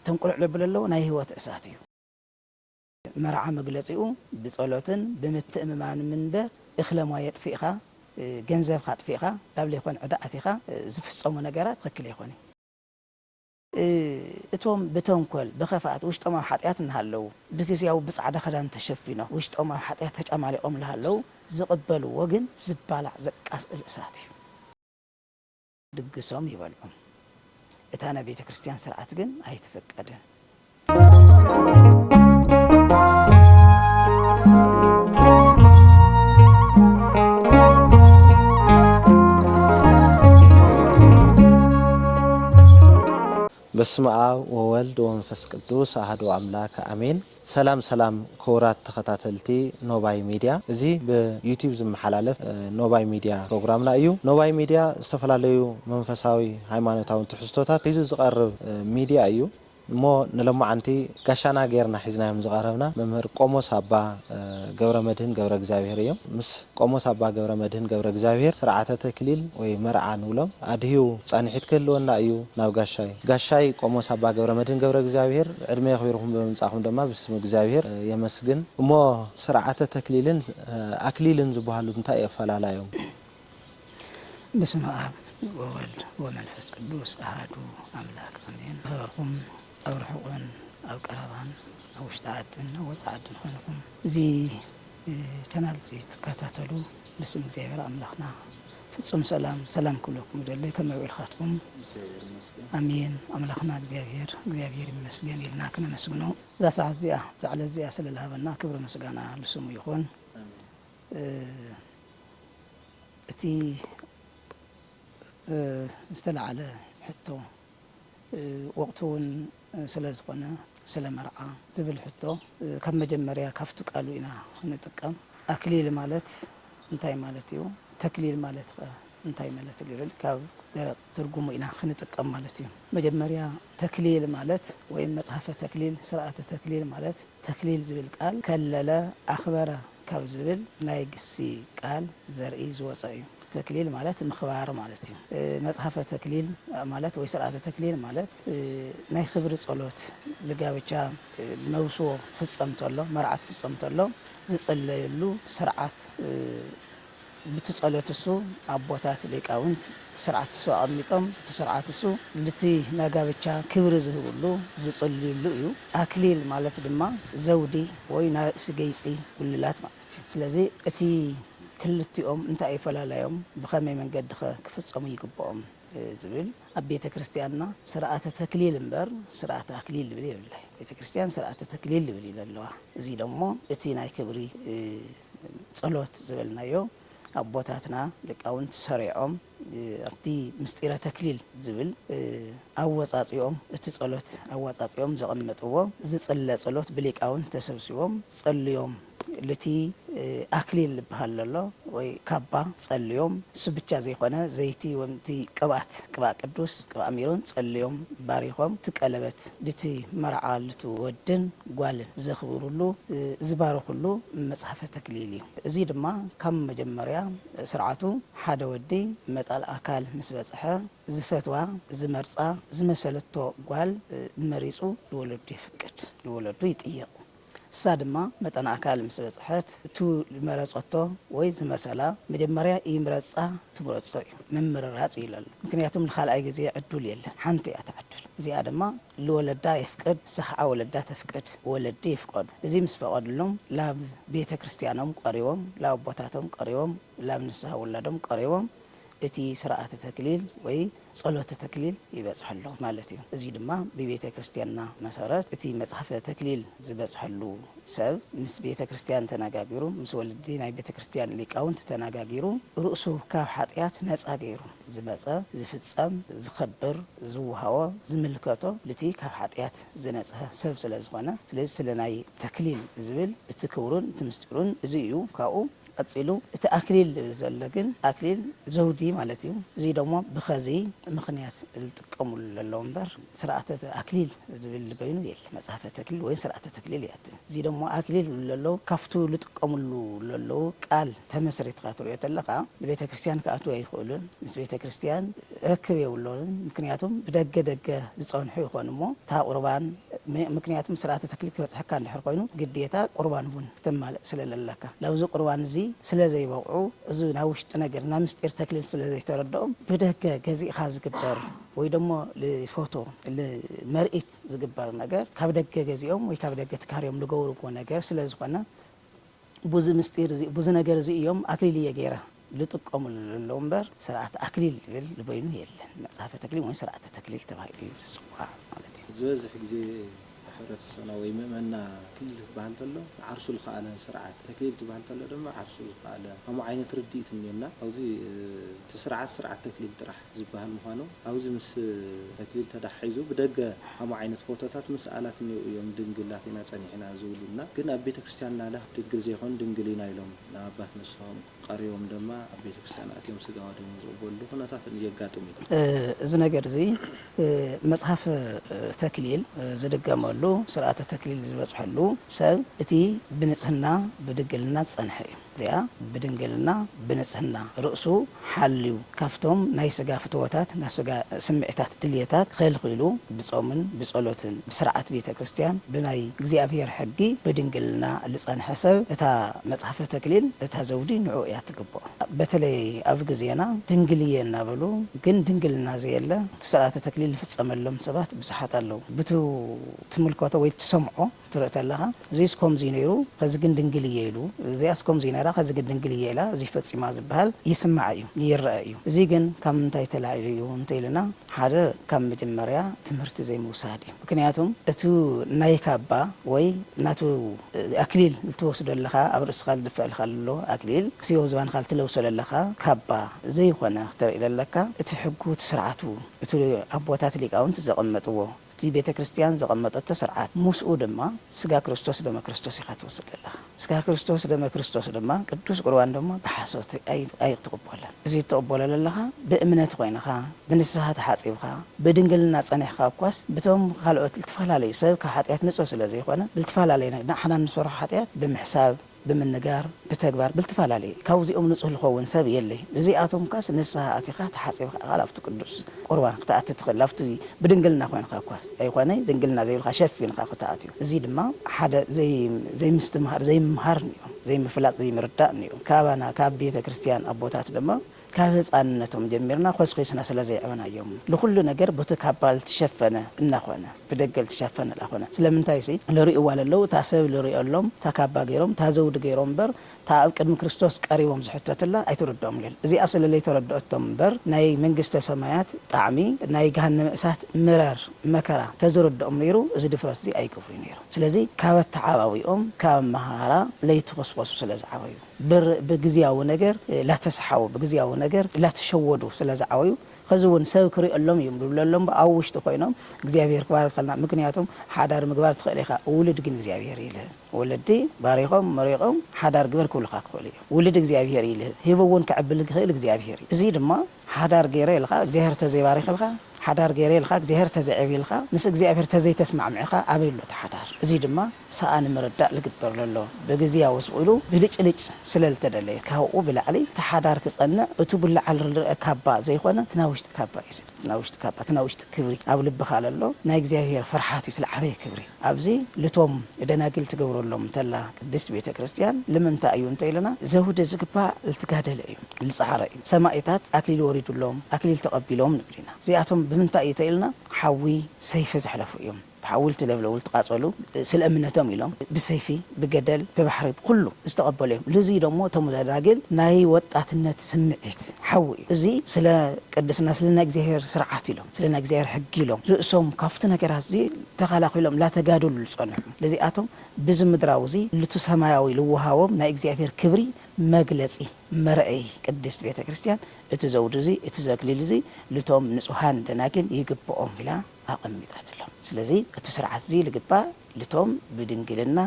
تنقل لبللو ناي هوت اساتيو مرعى مغلصيو بصلوتن بمتئممان منبر اخلما يطفيخا ገንዘብ ካጥፊኻ ዳብል ይኮን ዕዳአቲኻ ዝፍጸሙ ነገራት ትክክል ይኮን እቶም በተንኮል በኸፋት ውሽጠማ ኃጢአት እንሃለው በግዚያው በጻዕዳ ኸዳን ተሸፊኖ ውሽጠማ ኃጢአት ተጫማሊኦም ለሃለው ዝቅበሉ ወግን ዝባላዕ ዘቃስ እሳት ድግሶም ይበልዑ እታና ቤተ ክርስቲያን ስርዓት ግን አይተፈቀደ بسم الله وولد ومنفس قدوس أحد أملاك آمين سلام سلام كورات تخطاتلتي نوباي ميديا زي بيوتيوب زم حلالف نوباي ميديا برنامجنا أيو نوباي ميديا استفلاليو منفساوي هايمانوتاون تحسطوتات يجي زقرب ميديا أيو مو نلما عنتي كشانا غيرنا حزنا يوم زقربنا ممر قوموس أبا جورا مدهن جورا جزاوير يوم مس قوموس أبا جورا مدهن جورا جزاوير سرعة تكليل ومرعان ولهم أديو صانحيت كلون لا أيو ناو قشاي قوموس أبا جورا مدهن جورا جزاوير عدمي يخبرهم بمساحهم دما باسم جزاوير يمسجن مو سرعة تكليلن أكليلن زبوهالو نتاي فلا يوم بسم الله وولد ومنفس قدوس أحد أملاك آمين رقم أو رحقن أو قربان أو اشتعدن أو وصعدن خنكم زي تنالزي تكاتاتلو باسم زيغر أملاكنا فتصم سلام كلكم جلي كما يقول خاتكم أمين أملاكنا زيغير مسجن يلنا كنا مسجنو ذا ساعة زعل الزيا سلالها بنا كبر مسجانا لسمو يخون اتي استلع على حتى وقتون سلازقنا سلام مرعى زبل حتى كم مجمريا كفتو قالوا إنا نتقم أكليل مالت انتاي مالتيو تكليل مالت انتاي مالت الليل كاب ترجموا إنا نتقم مالتيو مجمريا تكليل مالت وإن مصحفة تكليل سرعة تكليل مالت تكليل زبل قال كللا أخبره كاب زبل نايقسي قال زرعي زوصعي تكليل مالت مخبار مالتي مصحفة تكليل مالت ويسرعة تكليل مالت ناي خبر صلوت لقاوچا موسو فصمتلو مرعت فصمتلو زصليلو سرعات بتصلوتسو ابوتات ليقاونت سرعتسو اميطم تسرعتسو لتي ناغاوچا كبر زهولو زصليلو يو اكليل مالت دما زودي وينا سغيصي وللات مالتي سلازي اتي كلتيهم انت اي فلالايهم بخمي من قد كفصمو يقبهم زبل ابيت كريستياننا سرعه تكليل امبر سرعه اكليل بلي بالله بيت كريستيان سرعه تكليل بلي لله زي دمو اتي ناي كبري صلوت زبلنايو ابوتاتنا لقاونت سريعهم ابتي مستيره تكليل زبل اوصاصيهم اتي صلوت اوصاصيهم زقمطو زصله صلوت بليقاون تسبسيهم صليهم لتي أكليل بهالله وي كابا صليهم سبتشا زي خنا زيتي ومتي قبات قبا قدوس قبا أميرون صليهم باريخهم تقلبت لتي مرعى لتو ودن قال زخبرولو زبارخلو مصحف تكليلي زي دما كم مجمريا سرعتو حدا ودي مطال أكال مسبصحه زفتوا زمرصا زمسلتو قال مريصو لولد يفقد لولد يطيق سادما متنا أكال مسبصحت تو مرصتو وي زمسلا مجمريا يمرصا تبرصو ممرراص يلال مكنياتهم الخلق غزي عدول يله حنتي اتعدل زي ادما لولدا يفقد صح ولدا تفقد ولد يفقد زي مسفقدلهم لا بيت كريستيانهم قريوم لا ابوتاتهم قريوم لا منسها ولادهم قريوم اتي سرعه تكليل وي صلوه تكليل يبصحلو مالتي ازي دما ببيت كريستياننا مسارات اتي مصحف تكليل زبصحلو سب مس بيت كريستيان تناغاغيرو مس ولدي ناي بيت كريستيان ليقاونت تناغاغيرو رؤسو كاب حطيات نصا غيرو زبصا زفصم زخبر زوهاو زملكتو لتي كاب حطيات زنصه سب سلازخونه سلازي سلناي تكليل زبل اتكورون تمسترون زيو كاو أتصلوا تأكليل زلقن أكليل زودي مالتيو زي دوما بخزي ምክንያት ልጥቀሙሉ ለለው እምበር ስርዓተ አክሊል ዝብል በይኑ የለ መጽሐፈ ተክሊል ወይ ስርዓተ ተክሊል ያት እዚ ደሞ አክሊል ለለው ካፍቱ ልጥቀሙሉ ለለው ቃል ተመስሪት ካትሩ የተለኻ ለቤተ ክርስቲያን ካቱ አይኹልን ምስ ቤተ ክርስቲያን ረክብ የውሎን ምክንያቱም በደገ ደገ ዝጾንሑ ይኾንሞ ታ ቁርባን ምክንያቱም ስርዓተ ተክሊል ከበጽሐካ እንድሕር ኮይኑ ግዴታ ቁርባን ቡን ተማልእ ስለለለካ ለውዝ ቁርባን እዚ ስለዘይበቁ እዚ ናውሽጥ ነገር ና ምስጢር ተክሊል ስለዘይተረዳኦም በደገ ገዚእኻ ዝግበር ወይ ደሞ ለፎቶ ለመርኢት ዝግበር ነገር ካብ ደገ ገዚኦም ወይ ካብ ደገ ተካርዮም ዝገብርዎ ነገር ስለዝኾነ ብዙ ምስጢር እዚ ብዙ ነገር እዚ እዮም አክሊል የገራ ልጥቀሙሉ ለለው እምበር ስርዓተ አክሊል ልበይኑ የለን መጽሐፈ ተክሊል ወይ ስርዓተ ተክሊል ተባሂሉ ይጽዋዕ ማለት እዩ ዝበዝሕ ግዜ ሕብረተሰብና ወይ ምእመና ክልል ዝበሃል ተሎ ዓርሱ ዝኸኣለ ስርዓት ተክሊል ዝበሃል ተሎ ድማ ዓርሱ ዝኸኣለ ከምኡ ዓይነት ርድኢት እኒአና ኣብዚ እቲ ስርዓት ተክሊል ጥራሕ ዝበሃል ምዃኑ ኣብዚ ምስ ተክሊል ተዳሒዙ ብደገ ከምኡ ዓይነት ፎቶታት ምስኣላት እኒአው እዮም ድንግላት ኢና ፀኒሕና ዝብሉና ግን ኣብ ቤተ ክርስቲያንና ላ ድንግል ዘይኮን ድንግል ኢና ኢሎም ንኣባት ንስሖም ቀሪቦም ድማ ኣብ ቤተ ክርስቲያን ኣትዮም ስጋ ወደሙ ዝቕበሉ ኩነታት የጋጥሙ እዚ ነገር እዚ መጽሐፍ ተክሊል ዝድገመሉ ስርዓተ ተክሊል ዝበጽሐሉ ሰብ እቲ ብንጽህና ብድንግልና ጸንሐ እዩ እዚኣ ብድንግልና ብንጽህና ርእሱ ሓልዩ ካፍቶም ናይ ስጋ ፍትወታት ናይ ስጋ ስምዒታት ድልየታት ከልኺሉ ብጾምን ብጸሎትን ብስርዓት ቤተ ክርስቲያን ብናይ እግዚአብሔር ሕጊ ብድንግልና ዝጸንሐ ሰብ እታ መጽሐፈ ተክሊል እታ ዘውዲ ንዑ እያ ትግብኦ በተለይ ኣብ ግዜና ድንግልየ እናበሉ ግን ድንግልና ዘየለ ስርዓተ ተክሊል ዝፍጸመሎም ሰባት ብዙሓት ኣለው ብቱ ትምልከቶ ወይ ትሰምዖ ትርኢ ተለኻ እዚስ ከምዚ ነይሩ ከዚ ግን ድንግልየ ኢሉ እዚያስ ከምዚ ነይራ ከዚ ግን ድንግልየ ኢላ እዚ ፈጺማ ዝበሃል ይስማዕ እዩ ይርአ እዩ እዚ ግን ካብ ምንታይ ተላዒሉ እዩ እንተይልና ሓደ ካብ መጀመርያ ትምህርቲ ዘይምውሳድ እዩ ምክንያቱም እቲ ናይ ካባ ወይ ናቱ አክሊል ልትወስደለኻ ኣብ ርእስኻ ልድፍአልካ ዘሎ አክሊል እትዮ ዝባንካ ልትለብሰለለኻ ካባ ዘይኮነ ክትርኢ ዘለካ እቲ ሕጉ እቲ ስርዓቱ እቲ ኣቦታት ሊቃውንት ዘቐመጥዎ እቲ ቤተ ክርስቲያን ዘቐመጠቶ ስርዓት ሙስኡ ድማ ስጋ ክርስቶስ ደመ ክርስቶስ ኢኻ ትወስድ ዘለኻ ስጋ ክርስቶስ ደመ ክርስቶስ ድማ ቅዱስ ቁርባን ድማ ብሓሶት ኣይትቕበለን እዚ ትቕበሎ ዘለኻ ብእምነት ኮይንኻ ብንስሓ ተሓፂብኻ ብድንግልና ጸኒሕኻ እኳስ በቶም ካልኦት ልትፈላለዩ ሰብ ካብ ኃጢአት ንጹህ ስለ ዘይኮነ ብልትፈላለዩ ንሕና ንሰርሖ ኃጢአት ብምሕሳብ ብምንጋር ብተግባር ብልትፈላለዩ ካብዚኦም ንጹህ ልኸውን ሰብ የለይ እዚኣቶም ካስ ንስሓ ኣቲኻ ተሓፂብኻ ቃላፍቱ ቅዱስ ቁርባን ክትኣቲ ትኽእል ኣብቲ ብድንግልና ኮይንካ እኳስ ኣይኮነ ድንግልና ዘይብልካ ሸፊንካ ክትኣትዩ እዚ ድማ ሓደ ዘይምስትምሃር ዘይምምሃር እዩ ዘይምፍላጥ ዘይምርዳእ እዩ ካባና ካብ ቤተ ክርስቲያን ኣቦታት ድማ ካብ ህፃንነቶም ጀሚርና ኮስኮስና ስለዘይዕበና እዮም ለኩሉ ነገር በቱ ካባል ተሸፈነ እናኾነ ብደገል ተሸፈነ ላኾነ ስለምንታይ ሲ ለሪኡ ዋለለው ታሰብ ለሪኡሎም ታካባ ገይሮም ታዘውድ ገይሮም በር ታብ ቅድሚ ክርስቶስ ቀሪቦም ዝሕተተላ ኣይተረድኦም ለል እዚ ኣስለለይ ተረድኦቶም በር ናይ መንግስተ ሰማያት ጣዕሚ ናይ ገሃነመ እሳት ምረር መከራ ተዘረድኦም ነይሩ እዚ ድፍረት እዚ ኣይገብሩ ነይሩ ስለዚ ካብ ተዓባዊኦም ካብ መሃራ ለይተወስወሱ ስለዝዓበዩ በግዚያው ነገር ላተሰሓው በግዚያው ነገር ላተሸወዱ ስለዝዓበዩ ከዝውን ሰብ ክሪኦም ይምሉሎም ኣብ ውሽጢ ኮይኖም እግዚአብሔር ክባርከልና ምክንያቱም ሓዳር ምግባር ትኽእልኻ ውልድ ግን እግዚአብሔር ይልህ ወለዲ ባሪኾም መሪቖም ሓዳር ግበር ክብልካ ክኽእል እዩ ውልድ እግዚአብሔር ይልህ ሂበውን ክዕብል ክኽእል እግዚአብሔር እዚ ድማ ሓዳር ገይረ ኢልካ እግዚአብሔር ተዘይባሪኽልካ ሓዳር ገይረ ኢልካ እግዚአብሔር ተዘይዕቢልካ ምስ እግዚአብሔር ተዘይተስማዕምዕኻ ኣበይሎ ተሓዳር እዚ ድማ ሰኣን ምርዳእ ልግበር ዘሎ በግዚያው ወስቁሉ ብልጭልጭ ስለልተደለየ ካብኡ ብላዕሊ ተሓዳር ክጸንዕ እቲ ብላዕል ካባ ዘይኮነ ትናውሽቲ ካባ እዩ ትናውሽቲ ክብሪ ኣብ ልብኻ ዘሎ ናይ እግዚአብሔር ፍርሓት እዩ ትልዓበየ ክብሪ ኣብዚ ልቶም ደናግል ትገብረሎም ተላ ቅድስት ቤተ ክርስቲያን ለምንታይ እዩ እንተይለና ዘውደ ዝግባእ ልትጋደለ እዩ ልጻዕረ እዩ ሰማዕታት አክሊል ወሪዱሎም አክሊል ተቀቢሎም ንብሊና እዚኣቶም ብምንታይ እዩ ተይልና ሓዊ ሰይፈ ዝሕለፉ እዮም بحاولت لبلو التقاصلو سلامنتهم إلهم بسيفي بجدل ببحر كله استقبلهم لزي دمو تمدراجل ناي وطاتنت سمعت حوي زي سلا قدسنا سلنا እግዚአብሔር ስርዓት ኢሎም ስለና እግዚአብሔር ሕግ ኢሎም ርእሶም ካፍተ ነገራት እዚ ተኸላኺሎም ላ ተጋደሉ ልጸንሑ ለዚኣቶም ብዝምድራው እዚ ልቱ ሰማያዊ ልውሃቦም ናይ እግዚአብሔር ክብሪ መግለጺ መርአይ ቅድስት ቤተ ክርስቲያን እቲ ዘውድ እዚ እቲ ዘክሊል እዚ ልቶም ንጹሃን ደናግል ይግብኦም ኢላ ኣቐሚጣትሎም ስለዚ እቲ ስርዓት እዚ ልግባ ልቶም ብድንግልና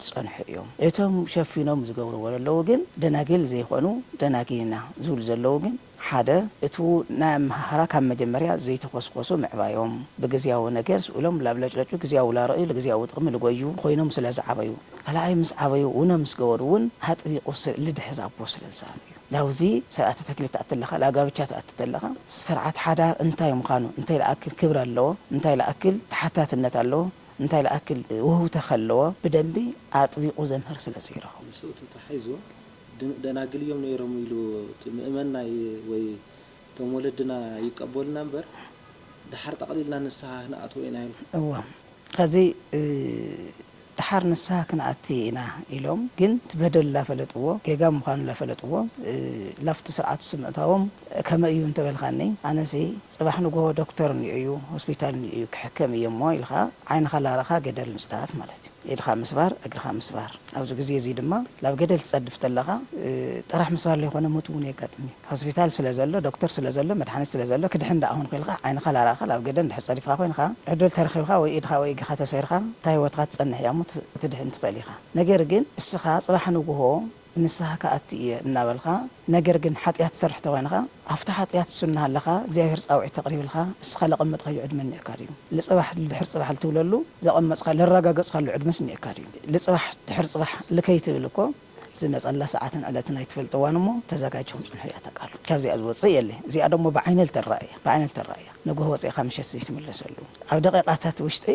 ዝጸንሑ እዮም እቶም ሸፊኖም ዝገብርዎ ዘለዉ ግን ደናግል ዘይኾኑ ደናጊልና ዝብሉ ዘለዉ ግን ሓደ እቱ ናይ ኣመሃራ ካብ መጀመርያ ዘይተኮስኮሱ ምዕባዮም ብግዚያዊ ነገር ስኡሎም ላብለጭለጩግዚያዊ ላርእዩ ለግዚያዊ ጥቕሚ ልጎዩ ኮይኖም ስለ ዝዓበዩ ካልኣይ ምስ ዓበዩ እውን ምስ ገበሩ እውን ኣጥቢቑ ልድሕዝ ኣቦ ስለ ዝሰኣኑ እዩ ናውዚ ስርዓተ ተክሊል ተኣትለኻ ላጋብቻ ተኣትተለኻ ስርዓት ሓዳር እንታይ ምዃኑ እንታይ ለኣክል ክብሪ ኣለዎ እንታይ ለኣክል ተሓታትነት ኣለዎ እንታይ ለኣክል ውህብቶ ከለዎ ብደንቢ ኣጥቢቑ ዘምህር ስለ ዘይረኸቡ ምስእቱ ተሓይዞ ደናግል እዮም ነይሮም ኢሉ ምእመናይ ወይ ቶም ወለድና ይቀበሉና እምበር ድሓር ጠቕሊልና ንስሓ ክነኣትዎ ኢና ኢሉ እዋ ከዚ ድሓር ንስሓ ክንኣቲ ኢና ኢሎም ግን ትበደል ላፈለጥዎ ጌጋ ምዃኑ ላፈለጥዎ ላፍቲ ስርዓቱ ስምእታዎም ከመ እዩ እንተበልኻኒ ኣነሲ ፅባሕ ንጎሆ ዶክተር እዩ ሆስፒታል እዩ ክሕከም እዮ እሞ ኢልኻ ዓይንኻ ላረኻ ገደል ምስዳፍ ማለት እዩ ኢድኻ ምስባር እግርኻ ምስባር ኣብዚ ግዜ እዚ ድማ ላብ ገደል ትጸድፍ ተለኻ ጥራሕ ምስባር ለይኮነ ሞት እውን የጋጥም ሆስፒታል ስለ ዘሎ ዶክተር ስለ ዘሎ መድሓኒት ስለ ዘሎ ክድሕን ዳኣ ኹን ኺልኻ ዓይንኻ ላረኻ ላብ ገደል እንድሕር ጸዲፍካ ኮይንኻ ዕድል ተረኺብካ ወይ ኢድኻ ወይ እግርኻ ተሰይርካ እንታይ ህይወትካ ትጸንሕ እያ ሞ ትድሕን ትኽእል ኢኻ ነገር ግን እስኻ ፅባሕ ንጉሆ ንስሓ ከኣቲ እየ እናበልኻ ነገር ግን ሓጢኣት ትሰርሕ ተኮይንኻ ኣብቲ ሓጢኣት ትስና ኣለኻ እግዚኣብሔር ፃውዒት ተቕሪብልካ እስኻ ለቐመጥካዮ ዕድመ እኒአካ ድዩ ልፅባሕ ድሕር ፅባሕ ልትብለሉ ዘቐመፅካ ለረጋገፅካሉ ዕድመስ እኒአካ ድዩ ልፅባሕ ድሕር ፅባሕ ልከይትብል እኮ ዝመፀላ ሰዓትን ዕለትን ኣይትፈልጥዋን እሞ ተዘጋጅኹም ፅንሑ እያ ተቃሉ ካብዚኣ ዝወፅእ የለ እዚኣ ደሞ ብዓይነል ተራእያ ንጉሆ ወፂእኻ ምሸት ዘይትምለሰሉ ኣብ ደቂቃታት ውሽጢ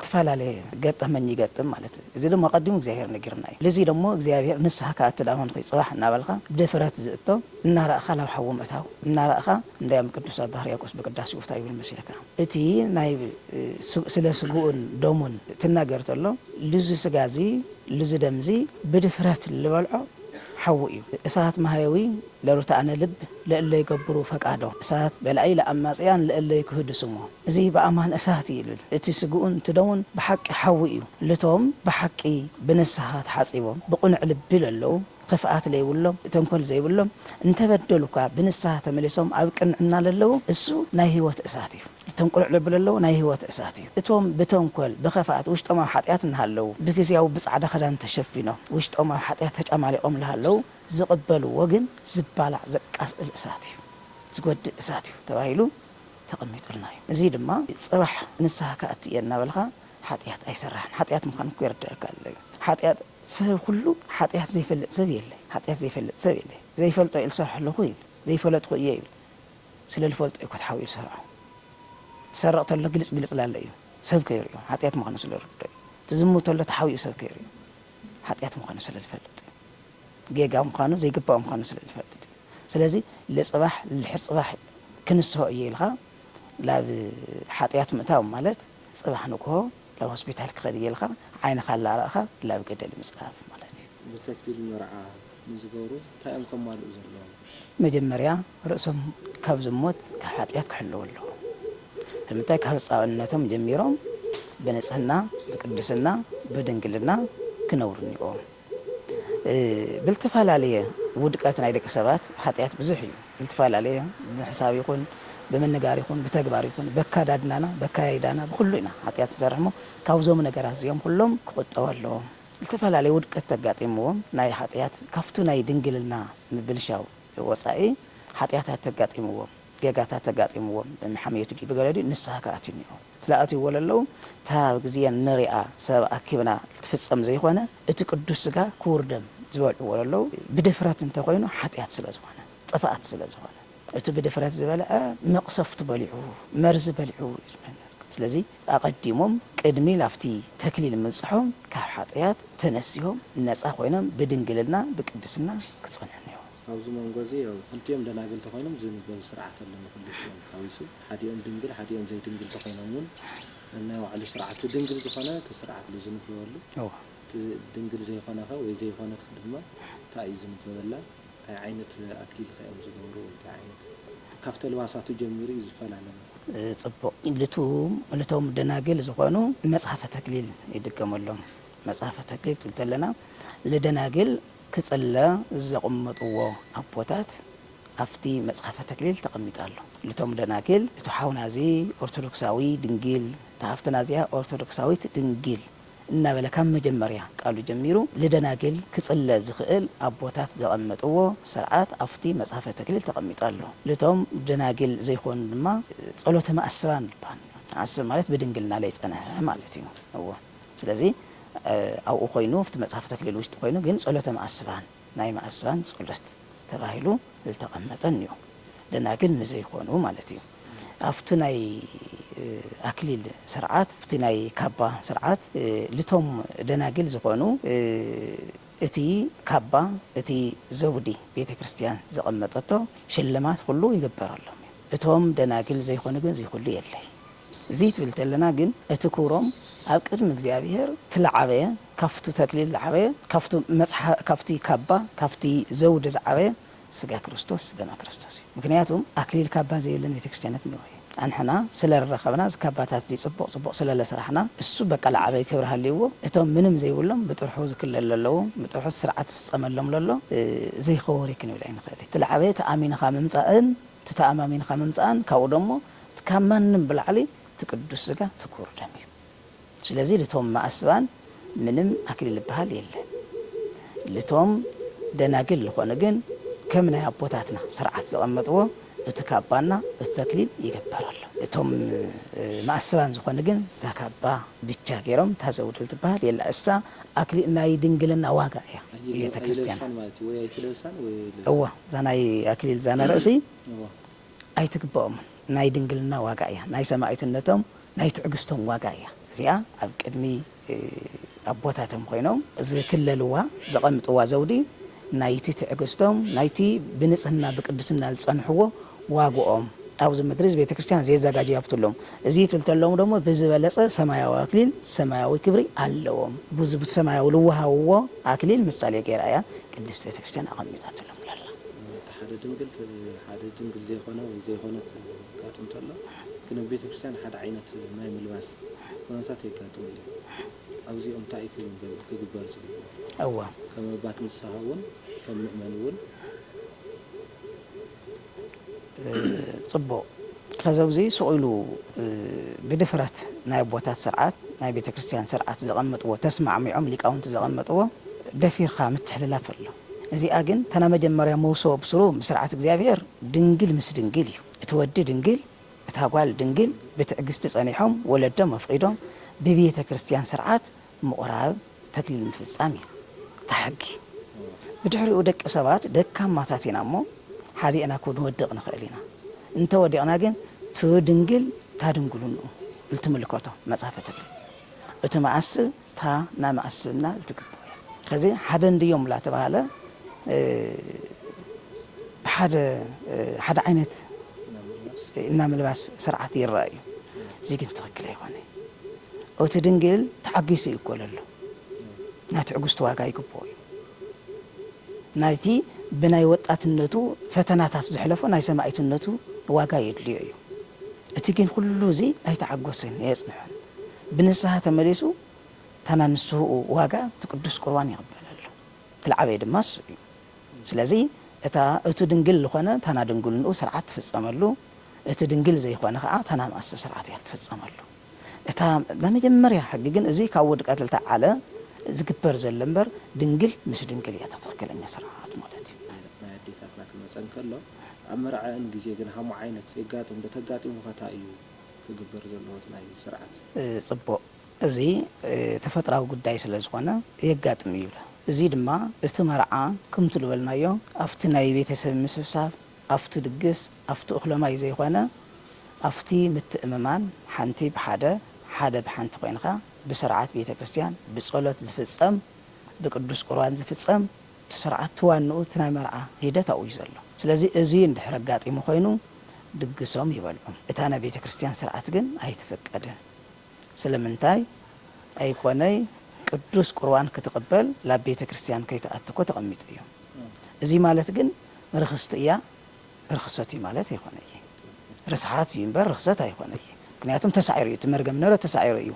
ተፈላለየ ገጠመኝ ይገጥም ማለት እዩ እዚ ድማ ቀዲሙ እግዚአብሔር ነጊርና እዩ ለዚ ደግሞ እግዚአብሔር ንስሓ ከኣቲ ዳሆን ኸይ ፅባሕ እናበልኻ ብድፍረት ዝእቶ እናራእኻ ላብ ሓዊ ምእታው እናራእኻ እንዳያም ቅዱስ ኣባ ሕርያቆስ በቅዳሴ ውፍታ ይብል መሲለካ እቲ ናይ ስለ ስጉኡን ደሙን ትናገር ተሎ ልዚ ስጋዚ ልዚ ደምዚ ብድፍረት ልበልዖ ሓዊ እዩ እሳት ማህያዊ ለሩታኣነ ልብ ለእለ ይገብሩ ፈቃዶ እሳት በላኢ ለኣማፅያን ለእለ ይክህድስሞ እዚ ብኣማን እሳት ይብል እቲ ስጉኡን ትደውን ብሓቂ ሓዊ እዩ ልቶም ብሓቂ ብንስሓ ተሓፂቦም ብቁኑዕ ልቢ ለለዉ ክፍኣት ለይብሎም ተንኮል ዘይብሎም እንተበደሉካ ብንስሓ ተመሊሶም ኣብ ቅንዕና ለለዉ እሱ ናይ ህይወት እሳት እዩ ተንቆልዕ ልቢ ለለዉ ናይ ህይወት እሳት እዩ እቶም ብተንኮል ብኽፍኣት ውሽጦም ኣብ ሓጢኣት እናሃለዉ ብግዚያዊ ብፃዕዳ ክዳን ተሸፊኖም ውሽጦም ኣብ ሓጢኣት ተጨማሊቖም ዝሃለዉ ዝቕበልዎ ግን ዝባላዕ ዘቃስእል እሳት እዩ ዝጎድእ እሳት እዩ ተባሂሉ ተቐሚጡልና እዩ እዚ ድማ ፅባሕ ንስሓ ከኣቲ እየ እናበልኻ ሓጢኣት ኣይሰራሕን ሓጢኣት ምዃኑ እኮ ይርድአካ ኣሎ እዩ ሓጢኣት ሰብ ኩሉ ሓጢኣት ዘይፈልጥ ሰብ የለ ሓጢኣት ዘይፈልጥ ሰብ የለ ዘይፈልጦ ኢሉ ሰርሕ ኣለኹ ይብል ዘይፈለጥኩ እየ ይብል ስለ ዝፈልጦ እኮ ተሓዊኡ ሰርዖ ትሰርቕ ተሎ ግልፅ ላለ እዩ ሰብ ከይርዮ ሓጢኣት ምዃኑ ስለ ዝርድእ እዩ ትዝሙት ተሎ ተሓዊኡ ሰብ ከይርዮ ሓጢኣት ምዃኑ ስለ ዝፈልጥ ጌጋ ምዃኑ ዘይግባእ ምዃኑ ስለ ዝፈልጥ እዩ ስለዚ ለፅባሕ ልድሕር ፅባሕ ክንስሆ እየ ኢልኻ ላብ ሓጢኣት ምእታው ማለት ፅባሕ ንግሆ ላብ ሆስፒታል ክኸድ እየ ኢልኻ ዓይንኻ ላረእኻ ላብ ገደል ምፅላፍ ማለት እዩ ብተክሊል መርዓ ንዝገብሩ እንታይ እዮም ከማልኡ ዘለዎም መጀመርያ ርእሶም ካብ ዝሞት ካብ ሓጢኣት ክሕልው ኣለዎ ንምንታይ ካብ ህፃውነቶም ጀሚሮም ብንፅህና ብቅድስና ብድንግልና ክነብሩ እኒኦም ብልተፈላለየ ውድቀት ናይ ደቂ ሰባት ሓጢኣት ብዙሕ እዩ ብልተፈላለየ ብሕሳብ ይኹን ብምንጋር ይኹን ብተግባር ይኹን በካዳድናና በካያይዳና ብኩሉ ኢና ሓጢኣት ዝሰርሕ ሞ ካብዞም ነገራት እዚኦም ኩሎም ክቁጠቡ ኣለዎም ብልተፈላለየ ውድቀት ተጋጢምዎም ናይ ሓጢኣት ካብቱ ናይ ድንግልና ምብልሻው ወፃኢ ሓጢኣታት ተጋጢምዎም ጌጋታት ተጋጢምዎም ብመሓመየቱ ብገለዲ ንስሓ ከኣትዩ እኒኦም ትለኣትይዎ ለለዉ እታ ግዜ ንሪኣ ሰብ ኣኪብና ትፍፀም ዘይኮነ እቲ ቅዱስ ስጋ ክቡር ደም ዝበልዕዎ ለለዉ ብድፍረት እንተኮይኑ ሓጢኣት ስለ ዝኾነ ጥፍኣት ስለ ዝኾነ እቲ ብድፍረት ዝበልዐ መቕሰፍቲ በሊዑ መርዚ በሊዑ ስለዚ ኣቐዲሞም ቅድሚ ላፍቲ ተክሊል ምብፅሖም ካብ ሓጢኣት ተነሲሆም ነፃ ኮይኖም ብድንግልና ብቅድስና ክፀንሑ እኒኦም ኣብዚ መንጎ እዚ ክልቲኦም ደናግል ተኮይኖም ዝንበሩ ስርዓት ኣለና ክልቲኦም ሓዊሱ ሓዲኦም ድንግል ሓዲኦም ዘይድንግል ተኮይኖም እውን ናይ ባዕሉ ስርዓቱ ድንግል ዝኾነ እቲ ስርዓት ዝንበበሉ ድንግል ዘይኮነኸ ወይ ዘይኮነት ድማ እንታይ እዩ ዝንበበላ እንታይ ዓይነት ኣክሊል ከዮም ዝገብሩ እንታይ ዓይነት ካብቲ ልባሳቱ ጀሚሩ እዩ ዝፈላለዩ ፅቡቅ ልቶም ደናግል ዝኾኑ መፅሓፈ ተክሊል ይድገመሎም መፅሓፈ ተክሊል ትብል ተለና ለደናግል ክፅለ ዘቐመጥዎ ኣቦታት ኣፍቲ መፅሓፈ ተክሊል ተቐሚጡ ኣሎ ልቶም ደናግል እቲ ሓውና እዚ ኦርቶዶክሳዊ ድንግል ተሃፍትና እዚኣ ኦርቶዶክሳዊት ድንግል እናበለ ካብ መጀመርያ ቃሉ ጀሚሩ ለደናግል ክጽለ ዝኽእል ኣቦታት ዘቐመጥዎ ስርዓት ኣፍቲ መጽሓፈ ተክሊል ተቐሚጣሎ ለቶም ደናግል ዘይኮኑ ድማ ጸሎተ ማእስባን ይባል ማእስብ ማለት በድንግልና ላይ ጸነሐ ማለት እዩ እዎ ስለዚህ ኣብኡ ኮይኑ ፍቲ መጽሓፈ ተክሊል ውሽጥ ኮይኑ ግን ጸሎተ ማእስባን ናይ ማእስባን ጸሎት ተባሂሉ ዝተቐመጠን እዩ ደናግል ንዘይኮኑ ማለት እዩ ኣፍቲ ናይ ኣክሊል ስርዓት ፍቲ ናይ ካባ ስርዓት ለቶም ደናግል ዝኾኑ እቲ ካባ እቲ ዘውዲ ቤተ ክርስቲያን ዘቐመጠቶ ሽልማት ሁሉ ይግበረሎም እቶም ደናግል ዘይኮኑ ግን ዘይሁሉ የለይ እዚ ትብል ተለና ግን እቲ ክብሮም ኣብ ቅድሚ እግዚአብሔር ትልዓበየ ካፍቱ ተክሊል ልዓበየ ካፍቲ ካባ ካፍቲ ዘውዲ ዝዓበየ ስጋ ክርስቶስ ደማ ክርስቶስ ምክንያቱም ኣክሊል ካባ ዘይብለን ቤተ ክርስቲያናት ንወይ አንሕና ስለረኸብና ዝካባታት ጽቡቕ ጽቡቕ ስለለስራሕና እሱ በቃ ለዓበይ ክብር ሃልይዎ እቶም ምንም ዘይብሎም ብጥርሑ ዝክለለለው ብጥርሑ ስርዓት ፍጸመሎም ለሎ ዘይኸወር ይክንብል ኣይንኽእል ትልዓበየ ተኣሚንኻ መምጻእን ተኣማሚንኻ መምጻእን ካብኡ ደሞ ካማንም ብላዕሊ ትቅዱስ ስጋ ትኩር ደም እዩ ስለዚህ ለቶም ማእስባን ምንም አክሊል ልበሃል የለን ለቶም ደናግል ዝኾነ ግን ከም ናይ ኣቦታትና ስርዓት ዘቐመጥዎ እቲ ካባና እቲ ተክሊል ይገበራሉ እቶም ማእስባን ዝኾነ ግን ዘካባ ብቻ ገይሮም ታዘውድል ትበሃል የላ እሳ አክሊል ናይ ድንግልና ዋጋ እያ ቤተ ክርስቲያን እዋ ዛናይ አክሊል ዛና ርእሲ ኣይትግበኦም ናይ ድንግልና ዋጋ እያ ናይ ሰማዕትነቶም ናይ ትዕግስቶም ዋጋ እያ እዚኣ ኣብ ቅድሚ ኣቦታቶም ኮይኖም ዝክለልዋ ዘቐምጥዋ ዘውዲ ናይቲ ትዕግስቶም ናይቲ ብንጽህና ብቅድስና ዝጸንሕዎ ዋግኦም ኣብዚ ምድሪ ቤተ ክርስቲያን ዘዘጋጅ ያብትሎም እዚ ትልተሎም ደሞ ብዝበለጸ ሰማያዊ አክሊል ሰማያዊ ክብሪ ኣለዎም ብዙ ሰማያዊ ልውሃውዎ አክሊል ምሳሌ ገይራያ ቅድስት ቤተ ክርስቲያን ኣቐሚጣትሎም ለላ ሓደ ድንግል ዘይኮነት ጋጥምተሎ ግን ቤተ ክርስቲያን ሓደ ዓይነት ናይ ምልባስ ኩነታት ይጋጥም እዩ ኣብዚኦም እንታይ ክግበር ዝግብኦ እዋ ከም ባት ንስሓውን ከም ምእመንውን ጽቡቕ ከዘብዚ ስቑኢሉ ብድፍረት ናይ ኣቦታት ስርዓት ናይ ቤተ ክርስቲያን ስርዓት ዘቐመጥዎ ተስማዕሚዖም ሊቃውንቲ ዘቐመጥዎ ደፊርካ ምትሕልላፍ ኣሎ እዚኣ ግን ተና መጀመርያ መውሰቦ ብስሩ ብስርዓት እግዚአብሔር ድንግል ምስ ድንግል እዩ እትወዲ ድንግል እታጓል ድንግል ብትዕግስቲ ጸኒሖም ወለዶም ኣፍቂዶም በቤተ ክርስቲያን ስርዓት ምቑራብ ተክሊል ምፍጻም እዩ ተሓጊ ብድሕሪኡ ደቂ ሰባት ደካማታት ኢና እሞ ሓዲእና ክንወድቕ ንኽእል ኢና እንተወዲቕና ግን ትድንግል ታድንግሉን ልትምልከቶ መጽሓፈ ተክሊል እቲ ማእስብ ታ ና ማእስብና ልትግብኦ እያ ከዚ ሓደ እንድዮም ላ ተባሃለ ብሓደ ዓይነት እና ምልባስ ስርዓት ይረአዩ እዚ ግን ትክክል ኣይኮነ እቲ ድንግል ተዓጊሱ ይቆለሉ ናይ ትዕግስቲ ዋጋ ይግብኦ እዩ ናይቲ ብናይ ወጣትነቱ ፈተናታት ዝሕለፎ ናይ ሰማዕትነቱ ዋጋ የድልዮ እዩ እቲ ግን ኩሉ እዚ ኣይተዓጎሰን የጽንሖን ብንስሓ ተመሊሱ ተናንስኡ ዋጋ ትቅዱስ ቁርባን ይቕበለሉ ትልዓበየ ድማ እሱ እዩ ስለዚ እቲ ድንግል ዝኾነ ታና ድንግልንኡ ስርዓት ትፍጸመሉ እቲ ድንግል ዘይኾነ ከዓ ታና ማእስብ ስርዓት እያ ትፍጸመሉ እታ ለመጀመርያ ሕጊ ግን እዚ ካብ ውድቀት ልተዓለ ዝግበር ዘሎ እምበር ድንግል ምስ ድንግል እያ ትክክለኛ ስርዓት ማለት እዩ ናይ ኣዴታትና ክመፀን ከሎ ኣብ መርዓን ግዜ ግን ሃሙ ዓይነት የጋጥም ተጋጢሙ ከታ እዩ ክግበር ዘለዎ ናይ ስርዓት ጽቡቕ እዚ ተፈጥራዊ ጉዳይ ስለ ዝኾነ የጋጥም እዩ እዚ ድማ እቲ መርዓ ከምቲ ልበልናዮ ኣብቲ ናይ ቤተሰብ ምስብሳብ ኣብቲ ድግስ ኣብቲ እኽሎማይ ዘይኾነ ኣብቲ ምትእምማን ሓንቲ ብሓደ ሓደ ብሓንቲ ኮይንካ ብስርዓት ቤተ ክርስቲያን ብጸሎት ዝፍጸም ብቅዱስ ቁርባን ዝፍጸም ስርዓት ትዋንኡ እቲ ናይ መርዓ ሂደት ኣብኡ እዩ ዘሎ ስለዚ እዚ እንድሕር ኣጋጢሙ ኮይኑ ድግሶም ይበልዑ እታ ናይ ቤተ ክርስቲያን ስርዓት ግን ኣይትፈቀድን ስለምንታይ ኣይኮነይ ቅዱስ ቁርባን ክትቀበል ላብ ቤተ ክርስቲያን ከይተኣትኮ ተቐሚጡ እዩ እዚ ማለት ግን ርክስቲ እያ ርክሰት ማለት ኣይኮነይ ርስሓት እዩ እምበር ርክሰት ኣይኮነይ ምክንያቱም ተሳዒሩ እዩ ትመርገም ነረ ተሳዒሩ እዩ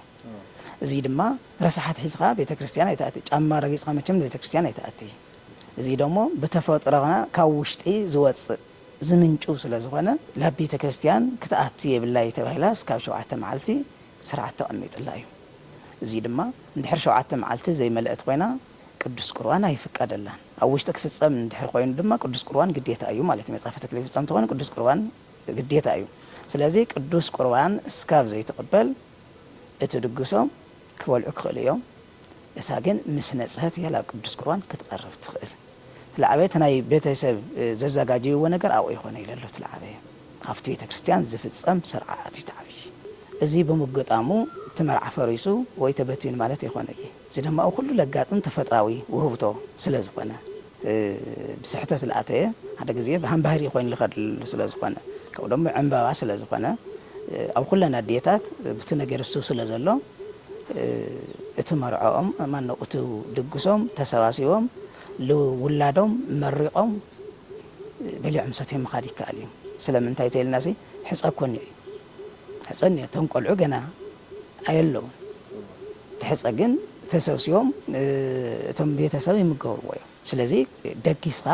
እዚ ድማ ርስሓት ሒዝኻ ቤተ ክርስቲያን ኣይተኣቲ ጫማ ረጊፅኻ መቸም ቤተ ክርስቲያን ኣይተኣቲ እዚ ደሞ ብተፈጥሮና ካብ ውሽጢ ዝወፅእ ዝምንጩ ስለ ዝኾነ ላብ ቤተ ክርስቲያን ክትኣቱ የብላይ ተባሂላ እስካብ 7 መዓልቲ ስርዓት ተቐሚጥላ እዩ زي دما ندحر شوعات معلتي زي ملأت خوينا قدوس قربان يفقدلان او وشت تكفصم ندحر خوين دما قدوس قربان ግዴታ እዩ ማለት መጽሐፈ ተክሊል ፍጻም ተሆነ ቅዱስ ቁርባን ግዴታ እዩ ስለዚህ ቅዱስ ቁርባን እስካብ ዘይተቀበል እትድግሶም ክበልዑ ክኽእል እዮም እሳ ግን ምስ ነጽህት ያላ ቅዱስ ቁርባን ክትቀርብ ትኽእል ትልዓበይ ናይ ቤተሰብ ዘዘጋጅይዎ ነገር አው ይሆነ ይለሉ ትልዓበይ አፍቲ ቤተክርስቲያን ዝፍጸም ስርዓት ይታቢ እዚ በመገጣሙ ትመርዓ ፈሪሱ ወይ ተበቲን ማለት ይሆነ እዚ ደማ ኩሉ ለጋጥም ተፈጥራዊ ውህብቶ ስለዝኾነ ብስሕተት ለአተየ ሓደ ግዜ በሃንባህሪ ይኮን ልኸድል ስለዝኾነ ከው ደሞ ዕምባባ ስለዝኾነ ኣብ ኩለና ዲየታት ብቲ ነገር እሱ ስለዘሎ እቲ መርዖም ማነው እቲ ድግሶም ተሰባሲቦም ለውላዶም መሪቆም በሊዕም ሰትዮም መኻድ ይከኣል እዩ ስለምንታይ ተይልናሲ ሕፀኮን እዩ ሕፀን ተንቆልዑ ገና አየለው ተሕፀግን ተሰብሲቦም እቶም ቤተሰብ ይምገበርዎ እዮም ስለዚህ ደጊስኻ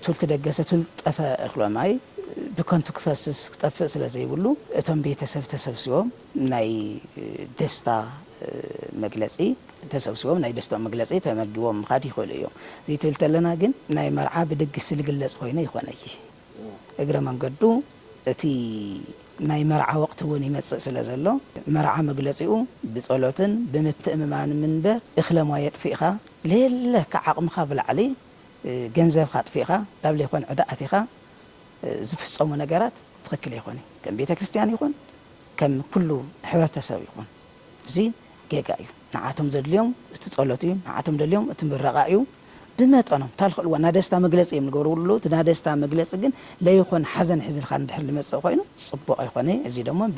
ቱልት ደገሰ ቱልጠፈ እኽሎማይ ብከንቱ ክፈስስ ክጠፍእ ስለዘይብሉ እቶም ቤተሰብ ተሰብሲቦም ናይ ደስታ መግለጺ ተሰብሲቦም ናይ ደስታ መግለጺ ተመግቦም መኻድ ይኽእሉ እዮም እዚ ትብል ተለና ግን ናይ መርዓ ብድግስ ዝግለጽ ኮይኑ ይኾነ እግረ መንገዱ እቲ ናይ መርዓ ወቅት እውን ይመጽእ ስለዘሎ መርዓ መግለጺኡ ብጸሎትን ብምትእምማን ምንበር እኽለማ የጥፊኻ ለለ ከዓቅምኻ ብላዕሊ ገንዘብኻ ጥፊኻ ላብለ ይኮን ዕዳኣቲኻ ዝፍጸሙ ነገራት ትክክል ይኾን ከም ቤተ ክርስቲያን ይኹን ከም ኩሉ ሕብረተሰብ ይኹን እዚ ጌጋ እዩ ንዓቶም ዘድልዮም እቲ ጸሎት እዩ ንዓቶም ዘድልዮም እቲ ምረቓ እዩ بمتانم تالخل ونادستا مجلس يم نقولوا تنادستا مجلس جن لا يكون حزن حزن خان دحر لمص خوينو صبوا ايخوني ازي دمو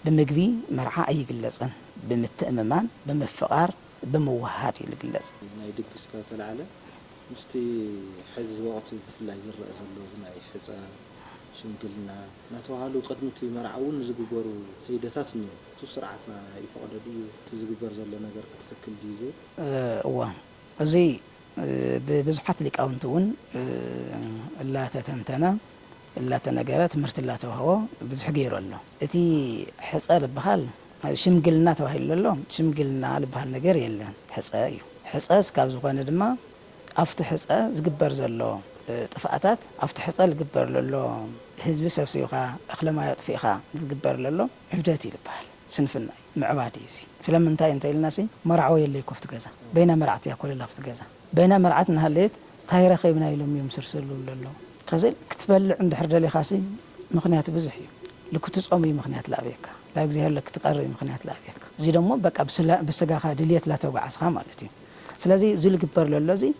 بمغبي مرعى اي جلصن بمتأممان بمفقار بموهاد يلجلص ناي دكس كتلعله مستي حز وقت بفلاي زرق زلو زناي حصا شمكلنا ناتوهالو قدمتي مرعون زغبرو هيدتات ني تو سرعتنا يفقدو تزغبر زلو ነገር ከተከክል ጊዜ ازي بزحات لقاونتون لا تتنتنا لا تنجرات مرت لا توهو بزح غير الله اتي حصل بحال شمغلنا توهيل له شمغلنا لبحال ነገር የለን حصاዩ حصاس ካብ ዝኾነ ድማ አፍተ حص ዝግበር ዘሎ ጥፋአታት አፍተ حص ዝግበር ዘሎ ህዝብ ሰብስዩኻ እኽለማ ያጥፊኻ ዝግበር ዘሎ ዕብደት ይልባል ስንፍና معبادي ስለምንታይ እንተይልናሲ መርዓው የለይ ኮፍት ገዛ በይና መርዓት ያኮለ ላፍት ገዛ بين مرعتنا هليت تايرة خيبنا يلوم يوم سرسلوا لله كذل كتبلع عند حرد لي خاصي مخنيات بزحي لكتوس أمي مخنيات لا بيك لا زي هلا كتقرر مخنيات لا بيك زي دمو بقى بسجاخة دليت لا توقع عصها مالتي سلازي زل كبر للازي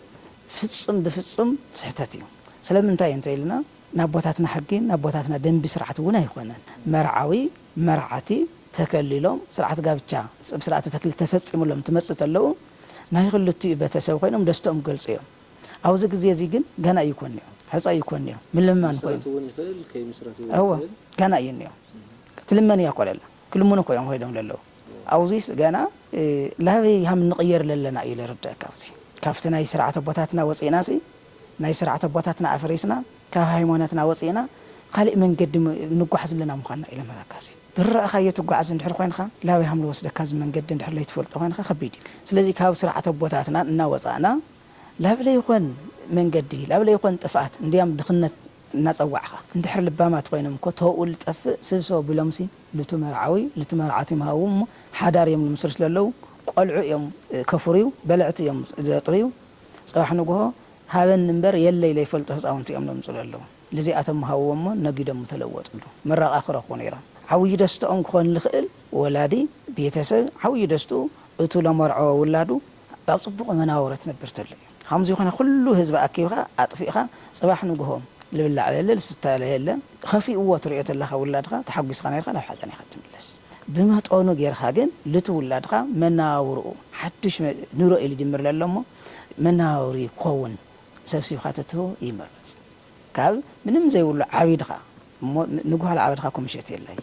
فتصم بفتصم صحتاتي سلام انتي لنا نبوتاتنا حقين نبوتاتنا دم بسرعة ونا يخونا مرعوي مرعتي تكللهم سرعة قابتشا بسرعة تكل تفتصم ولا متمسط اللو ናይ ክልቱ ቤተሰብ ኮይኖም ደስተኦም ገልጽ እዮም አውዝ ግዜ እዚ ግን ገና ይኮን ነው ሕፃ ይኮን ነው ምልማን ኮይኑ ይኽእል ከይምስረቱ ገና ይነው ክትልመን ያቆለላ ክልሙን ኮይም ሆይዶም ለለው አውዚስ ገና ላበይ ሃም ንቀየር ለለና ኢለ ረዳካውሲ ካፍት ናይ ስርዓተ ቦታትና ወጽናሲ ናይ ስርዓተ ቦታትና አፍሪስና ከሃይማኖትና ወጽና خالق من قدم نقعز لنا مخنا إلى مراكزي بالرأخ يتقعز ندحر خوينخا لا يهم لوس دكاز من قد ندحر لي تفولت خوينخا خبيدي سلازي كاو سرعة بوتاتنا نوصانا لا بلا يكون من قدي لا بلا يكون طفات نديام دخلنا الناس اوعخا ندحر لبامات خوينم كو توول طف سبسو بلمسي لتمرعوي لتمرعاتي ما هم حدار يوم المسرس للو قلعو يوم كفريو بلعت يوم طريو صباح نغو هذا النمبر يلي لي فلتو هصاونتي يوم لمسللو لزي أتم هوامو نجدم متلوط له مرة آخر خونيرا عوي دستو أم خون الخيل ولادي بيتسل عوي دستو أتولا مرعو ولادو بصبغ مناورة نبرت له خمسة خنا كله هزب أكيبها أطفئها صباح نجهم لبلا على الليل ستة ليلة خفي قوة رؤية الله ولادها تحقق خنيرها لا حزن يختم اللس بما تقولوا غير خاجن لتولادها مناورو حدش نورو اللي جمر للمو مناوري قون سبسي خاتته يمرز كاب منم زي ولا عبيدها نقول عبيدها كمشيت يلاي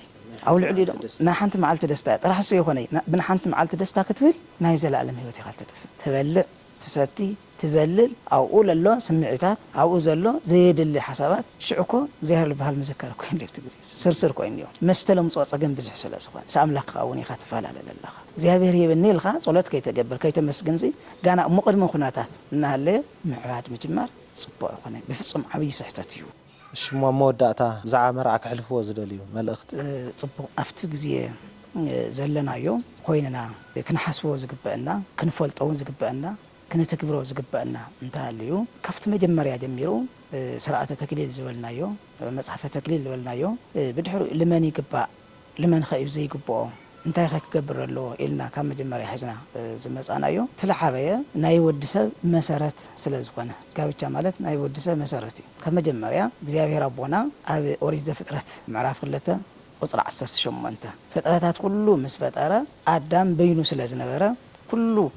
أو العلي نحنت معلت دستا راح سوي هوني بنحنت معلت دستا كتبل نايزل على مهوتي خالت تبلع تستي تزلل أو أول الله سمعتات أو زلوا زيد اللي حسابات شعكو زهر بهال مذكر كوين ليفت سرسر كوين اليوم مستلم صوت أجن بزح سلا سخان سأملك أوني خاتف على الله زهبير هي بالنيل خا صلات كي تجبر كي تمسجن زي جانا مقدم خناتات إنها اللي معاد مجمر صبوا خنين بفصم عبي سحتاتيو شو مودعتا زعمر عكحلف وزدليو ملأخت صبوا أفتق زي زلنا يوم كويننا كنحسوا زقبنا كنفولتون زقبنا كنتكبروا زقبنا انتهى اليوم كفت مجمريا جميرو سرعة تكليل زولنا يوم مصحف تكليل زولنا يوم بدحر لمن يقبا لمن خايف زي يقبو انتهى خاك قبر له إلنا كم مجمريا حزنا زمصانا يوم تلعبيا ناي ودسه مسارات سلازقنا قابچا مالت ناي ودسه مسارتي كم مجمريا እግዚአብሔር ربنا اب اوريز فطرت معراف خلته وصرع 10 شمنته فطرات كله مسفطره ادم بينو سلازنبره كله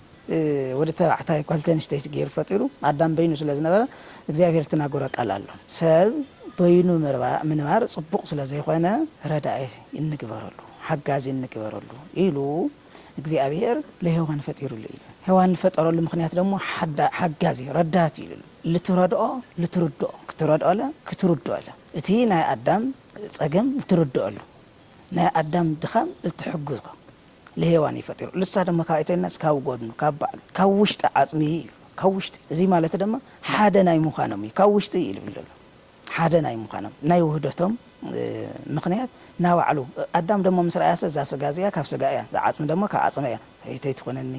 ወደ ተባዕታይ ኳልተንሽተይት ገይር ፈጥሩ አዳም በይኑ ስለዝነበረ እግዚአብሔር ተናገረ ቃላሉ ሰብ በይኑ ምንባር ጽቡቅ ስለዘይኾነ ረዳኢ እንግበረሉ ሓጋዚ እንግበረሉ ኢሉ እግዚአብሔር ለሔዋን ፈጥሩሉ ኢሉ ሔዋን ፈጠረሉ ምክንያት ደግሞ ሓጋዚ ረዳት ኢሉ ልትረድኦ ልትረድኦ ክትረድኦለ ክትረድኦለ እቲ ናይ አዳም ጸገም ልትረድኦሉ ናይ አዳም ድኻም ልትሕግዞ ለሔዋን ይፈጥሩ ለሳ ደሞ ካይተና ስካው ጎድኑ ካብባሉ ካውሽጥ አጽሚ ካውሽጥ እዚ ማለት ደሞ ሓደ ናይ ሙኻኖም ካውሽጥ ይልብልሉ ሓደ ናይ ሙኻኖም ናይ ውህደቶም ምክንያት ናዋዕሉ አዳም ደሞ ምስራያሰ ዛሰጋዚያ ካብሰጋያ አጽም ደሞ ካአጽመያ አይተይ ትኮነኒ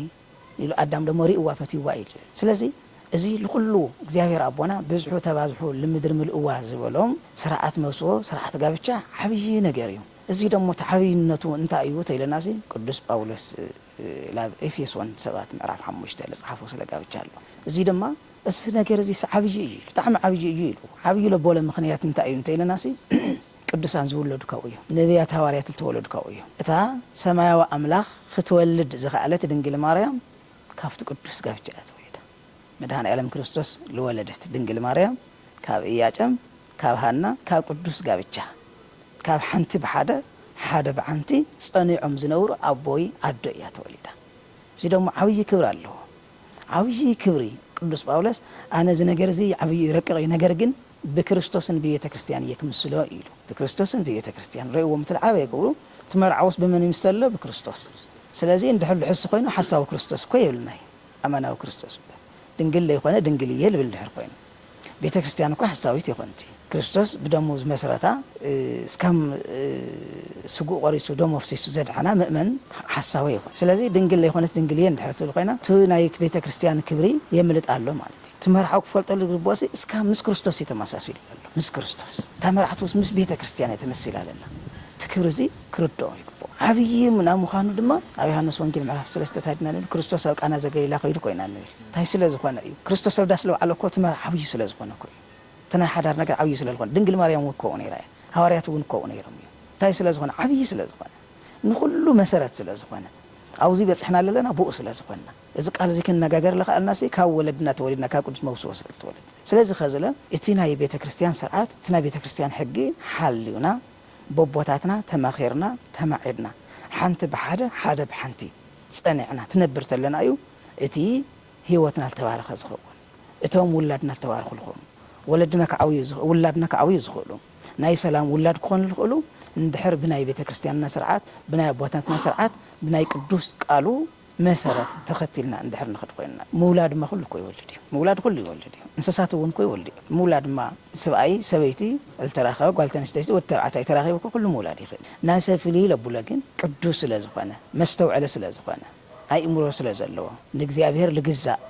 ይሉ አዳም ደሞ ሪእዋ ፈቲዋ ይል ስለዚህ እዚ ለኩሉ እግዚአብሔር አቦና በዝሑ ተባዝሑ ለምድር ምልእዋ ዝበሎም ስርዓት መስዎ ስርዓት ጋብቻ ዓብይ ነገር እዩ እዚ ደሞ ተሐቢነቱ እንታይ እዩ ተይለናሲ ቅዱስ ጳውሎስ ላብ ኤፌሶን 7 ምዕራፍ 5 ለጻፈው ስለጋብቻ አለ እዚ ደማ እስ ነገር እዚ ሰዓብይ እዩ በጣም ዓብይ እዩ ይሉ ዓብይ ለቦለ ምክንያት እንታይ እዩ ተይለናሲ ቅዱሳን ዝወለዱ ካውዩ ነቢያት ሐዋርያት ተወለዱ ካውዩ እታ ሰማያዊ አምላኽ ክትወልድ ዝኻለት ድንግል ማርያም ካፍት ቅዱስ ጋብቻ ተወለደ መድኃኔ ዓለም ክርስቶስ ለወለደት ድንግል ማርያም ካብ ኢያጨም ካብ ሃና ካብ ቅዱስ ጋብቻ ካብ ሓንቲ በሓደ ሓደ በዓንቲ ጸኒዖም ዝነብሩ አቦይ አዶ እያ ተወሊዳ እዚ ደሞ ዓብይ ክብር አለው ዓብይ ክብሪ ቅዱስ ጳውሎስ አነ እዚ ነገር እዚ ዓብይ ረቀቀ ነገር ግን በክርስቶስን በቤተ ክርስቲያን የክምስሎ ይሉ በክርስቶስን በቤተ ክርስቲያን ረእዎ ምትልዓበ ይገብሩ ትመርዓውስ በመን ይምሰለ በክርስቶስ ስለዚህ እንደሕል ሕስ ኮይኑ ሐሳቡ ክርስቶስ ኮ ይብልናይ አማናው ክርስቶስ ድንግል ለይኾነ ድንግል ይልብል ድሕር ኮይኑ ቤተ ክርስቲያን ኮ ሐሳዊት ይኾንቲ ክርስቶስ በደሙ መሰረታ እስካም ስጉ ቆሪሱ ደሞ ፍሲሱ ዘድሐና ምእመን ሐሳዊ ይሆን ስለዚህ ድንግል ለይኾነት ድንግል ይንድሕርቱ ለኾና ቱ ናይ ቤተ ክርስቲያን ክብሪ የምልጣሎ ማለት እዩ ትመርዓው ክፈልጠሉ ግቦሲ እስካ ምስ ክርስቶስ የተማሳሰሉ አለ ምስ ክርስቶስ ተመርዓቱስ ምስ ቤተ ክርስቲያን የተመስል አለና ትክብር እዚ ክርዶ ይግቦ ዓብይ ምና ምዃኑ ድማ ኣብ ዮሐንስ ወንጌል ምዕራፍ 3 ታድናለ ክርስቶስ ኣብ ቃና ዘገሊላ ከይዱ ኮይና ነው ታይ ስለዝኾነ እዩ ክርስቶስ ኣብ ዳስለው ዓለኮ ትመርዓ ዓብይ ስለዝኾነ ኮ ተና ሓዳር ነገር ዓብይ ስለዝኾነ ድንግል ማርያም ወኮ ነይራ ሐዋርያት ወን ኮ ነይሮም ታይ ስለዝኾነ ዓብይ ስለዝኾነ ንኩሉ መሰረት ስለዝኾነ አውዚ በጽሕና ለለና ቦኡ ስለዝኾነ እዚ ቃል እዚ ክንነጋገር ለኻልናሲ ካብ ወለድና ተወሊድና ካብ ቅዱስ መውሶስ ተወሊድ ስለዚህ ኸዘለ እቲ ናይ ቤተ ክርስቲያን ስርዓት እቲ ናይ ቤተ ክርስቲያን ሕጊ ሓልዩና በቦታትና ተማኺርና ተማዒድና ሓንቲ በሓደ ሓደ በሓንቲ ጸኒዕና ትነብር ተለና እዩ እቲ ህይወትና ተባረኸ ዝኸውን እቶም ውላድና ተባረኹ ልኾኑ ወለድና ከዓውዩ ውላድና ከዓውዩ ዝኽእሉ ናይ ሰላም ውላድ ክኾኑ ልኽእሉ እንድሕር ብናይ ቤተ ክርስቲያንና ስርዓት ብናይ አቦታትና ስርዓት ብናይ ቅዱስ ቃሉ መሰረት ተኸቲልና እንድሕር ንኽድ ኮይና መውላድ ማ ኩሉ ኮ ይወልድ እዩ መውላድ ኩሉ ይወልድ እዩ እንስሳት እውን ኮ ይወልድ እዩ መውላድ ማ ሰብኣይ ሰበይቲ አልተራኸበ ጓልተንስተይቲ ወተርዓታይ ተራኺበ ኩሉ መውላድ ይኽእል ናሰፍሊ ለቡለ ግን ቅዱስ ስለዝኾነ መስተውዕለ ስለዝኾነ አይምሮ ስለዘለዎ ንእግዚአብሔር ልግዛእ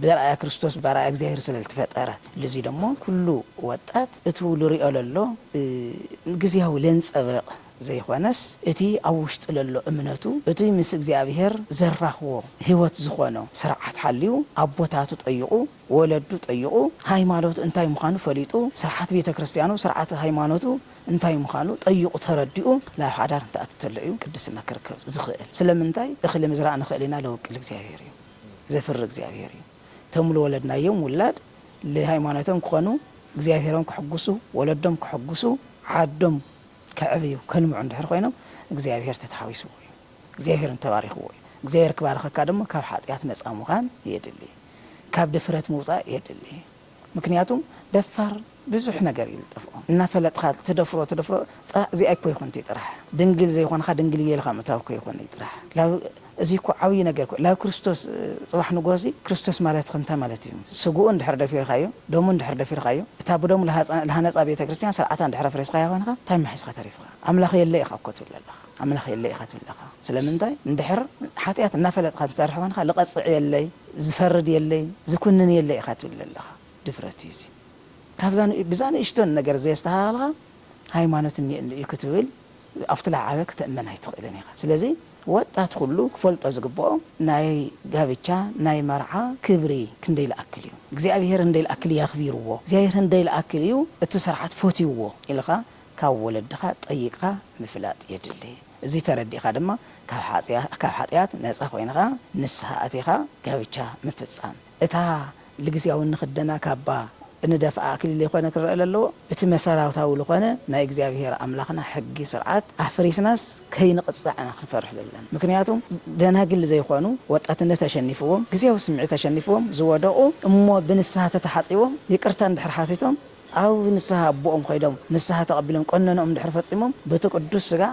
برأي كريستوس برأي እግዚአብሔር ስለተፈጠረ ለዚህ ደግሞ ሁሉ ወጣት እቱ ልሪኦ ለሎግዚያው ለንጸብረቅ ዘይኾነስ እቲ አውሽጥ ለሎ እምነቱ እቲ ምስ እግዚአብሔር ዘራኽዎ ህይወት ዝኾነ ስርዓት ሓልዩ አቦታቱ ጠይቁ ወለዱ ጠይቁ ሃይማኖት እንታይ ምዃኑ ፈሊጡ ስርዓት ቤተ ክርስቲያኑ ስርዓት ሃይማኖቱ እንታይ ምዃኑ ጠይቁ ተረዲኡ ለሓዳር ተአተለዩ ቅድስና ክርከብ ዝኽእል ስለምንታይ እኽሊ ምዝራእ ንኽእልና ለወቅል እግዚአብሔር እዩ ዘፍር እግዚአብሔር እዩ ተምሉ ወለድና يوم ولاد ለሃይማኖተም ኮኑ እግዚአብሔርን ከሐጉሱ ወለዶም ከሐጉሱ ዓዶም ከዕብዩ ከልምዑ እንድሕር ኮይኖም እግዚአብሔር ተታዊሱ እግዚአብሔርን ተባሪኹ እግዚአብሔር ክባረኸካ ደሞ ካብ ኃጢአት ነፃ ምዃን ይድሊ ካብ ድፍረት ምውፃእ የድሊ ምክንያቱም ደፋር ብዙሕ ነገር ይልጥፍኦ እና ፈለጥኻ ትደፍሮ እዚ አይኮ ይኹን ጥራሕ ድንግል ዘይኾንካ ድንግል የልካ መታው ኮይኮን ጥራሕ ላው እዚ እኮ ዓብይ ነገር እኮ ላው ክርስቶስ ጽባሕ ንጎሲ ክርስቶስ ማለት ክንታ ማለት እዩ ስጉኡ እንድሕር ደፊርካዮ ደሙ እንድሕር ደፊርካዮ እታ ብደሙ ለሃነጻ ቤተ ክርስቲያን ስርዓታ እንድሕር ፍሬስካዮ ኮይንካ ታይ ማሒስካ ተሪፍካ አምላኽ የለይ ኢኻ ኮትለለኻ አምላኽ የለይ ኢኻ ትብለኻ ስለምንታይ እንድሕር ሓጢያት እና ፈለጥካ ትሰርሕ ኮይንካ ልቐጽዕ የለይ ዝፈርድ የለይ ዝኩንን የለይ ኢኻ ትብለለኻ ድፍረት እዩ ካብዛን ብዛን እሽቶን ነገር ዘስተሃልኻ ሃይማኖት ይክትብል አፍትላ ዓበክ ተእመን አይትኽእልን ኢኻ ስለዚ ወጣት ሁሉ ክፈልጦ ዝግብኦ ናይ ጋብቻ ናይ መርዓ ክብሪ ክንደይ ለአክል እዩ እግዚአብሔር እንደይ ለአክል ያኽቢርዎ እግዚአብሔር እንደይ ለአክል እዩ እቲ ስርዓት ፎቲውዎ ኢልኻ ካብ ወለድኻ ጠይቅኻ ምፍላጥ የድሊ እዚ ተረዲኻ ድማ ካብ ሓጢያት ነፃ ኮይንኻ ንስሓ አቲኻ ጋብቻ ምፍጻም እታ ለግዚያው ንኽደና ካባ እንደፍአ አክሊል ይኾነ ክረአ ለለዎ እቲ መሰራታው ለኾነ ናይ እግዚአብሔር አምላኽና ሕጊ ስርዓት አፍሪስናስ ከይንቅጻዕና ክንፈርሕ ለለን ምክንያቱም ደናግል ዘይኾኑ ወጣትነት ተሸኒፍዎም ግዚያው ስምዒት ተሸኒፍዎም ዝወደቁ እሞ ብንስሓ ተተሓጺቦም ይቅርታ እንድሕር ሓቲቶም አው ንስሓ አቦኦም ኮይዶም ንስሓ ተቀቢሎም ቆነኖም እንድሕር ፈጺሞም በቲ ቅዱስ ስጋ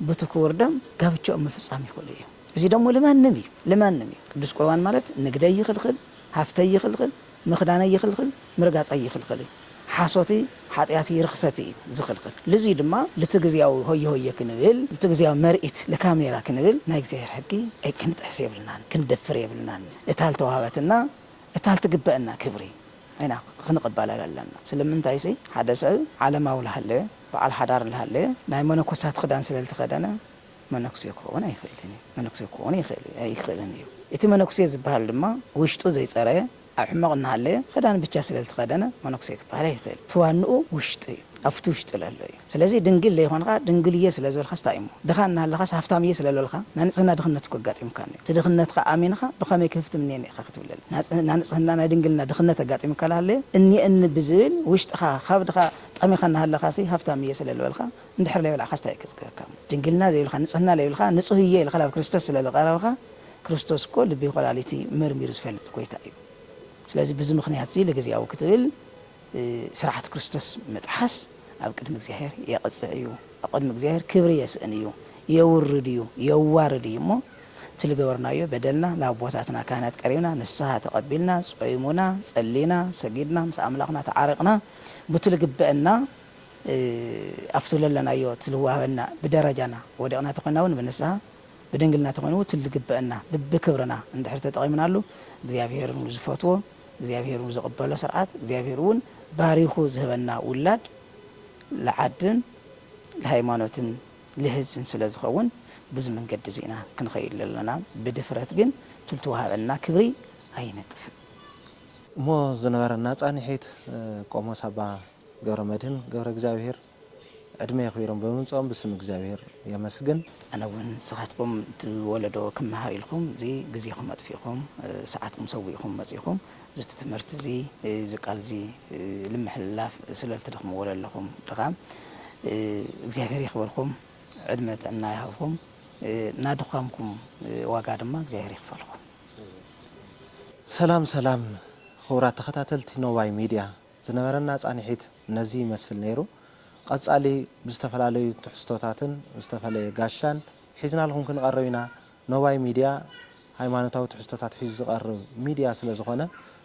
በቲ ክቡር ደም ጋብቻኦም ምፍጻም ይኽእሉ እዩ እዚ ደግሞ ለማንም እዩ ቅዱስ ቁርባን ማለት ንግደይ ይኽልክል ሃፍተይ ይኽልክል مخداني يخلخل مرقاصي يخلخل حاسوتي حاطياتي رخصتي زخلخل لزي دما لتغزياو هوي كنبل لتغزياو مرئت لكاميرا كنبل نا اغزير حقي اي كنت حسيب لنا كندفر يبلنا اتال توهابتنا اتال تقبأنا كبري اينا خنقبال لنا سلمنتاي سي حدث علماو لهله وعلى حدار لهله ناي منكوسات خدان سلل تخدنا منكوسي كون اي خيلني اتي منكوسي زبال دما وشتو زي صراي أحمقنا عليه خدان بتشاسل تخدنا ما نقصيك عليه خير توانو وشتي أفتوش تلالي سلازي دنقل ليه هنقا دنقلية سلازو الخاص تايمو دخلنا هالخاص هفتامية سلالو الخا نانسنا دخلنا تقاط إمكاني تدخلنا تقا آمينخا بخامي كيفت منين خاخت بلال نانسنا دنقلنا دخلنا تقاط إمكان عليه إني إن بزول وشت خا خاب دخا طامي خلنا هالخاصي هفتامية سلالو الخا ندحر ليه الخاص تايكس كام دنقلنا ليه الخا نسنا ليه الخا نسوهية الخلا كريستوس سلالو قالوخا كريستوس كل بيقول عليتي مرميرز فلت كويتايو ስለዚህ ብዙ ምክንያት እዚ ለግዚያው ክትብል ስርዓት ክርስቶስ መጥሐስ ኣብ ቅድሚ እግዚአብሔር የቅጽዕ እዩ ኣብ ቅድሚ እግዚአብሔር ክብሪ የስእን እዩ የውርድ እዩ የዋርድ እዩ ሞ ትልገበርናዮ በደልና ላቦታትና ካህናት ቀሪብና ንስሓ ተቀቢልና ጾይሙና ጸሊና ሰጊድና ምስ አምላኽና ተዓረቅና ብትልግበአና አፍቱለለናዮ ትልዋበና በደረጃና ወደቅና ተኮናውን በንስሓ በድንግልና ተኮኑ ትልግበአና በክብርና እንድሕር ተጠቂምናሉ እግዚአብሔርን ዝፈትዎ እግዚአብሔርን ዝቀበለ ስርዓት እግዚአብሔርን ባሪኹ ዝህበና ውላድ ለዓድን ለሃይማኖትን ለህዝብን ስለዝኸውን ብዙ መንገድ ዚና ክንኸይል ለና በድፍረት ግን ትልተዋሃበና ክብሪ አይነጥፍ ሞ ዝነበረና ጻኒሒት ቆሞስ አባ ገብረ መድህን ገብረ እግዚአብሔር ዕድሜ ይኽቢሮም በመንጾም በስም እግዚአብሔር የመስገን አናውን ሰዓትኩም ትወለዶ ከመሃር ኢልኩም ዚ ግዜኩም አጥፊኩም ሰዓትኩም ሰውይኩም መጽይኩም ዝት ትምህርት ዚ ዝቃል ዚ ለምሕላፍ ስለልትደኽሙ ወለለኩም ደኻም እግዚአብሔር ይኽበልኩም ዕድመ ጥዕና ይሃብኩም ናድኻምኩም ዋጋ ድማ እግዚአብሔር ይኽፈልኩም ሰላም ኹራት ተኸታተልቲ ኖባይ ሚዲያ ዝነበረና ጻኒሒት ነዚ ይመስል ነይሩ ቀጻሊ ብዝተፈላለዩ ትሕዝቶታትን ብዝተፈላለየ ጋሻን ሒዝና ለኩም ክንቀርብ ኢና ኖባይ ሚዲያ ሃይማኖታዊ ትሕዝቶታት ሒዙ ዝቀርብ ሚዲያ ስለዝኾነ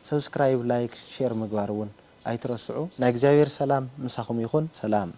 ሰብስክራይብ ላይክ ሼር ምግባር እውን ኣይትረስዑ ናይ እግዚአብሔር ሰላም ምሳኹም ይኹን ሰላም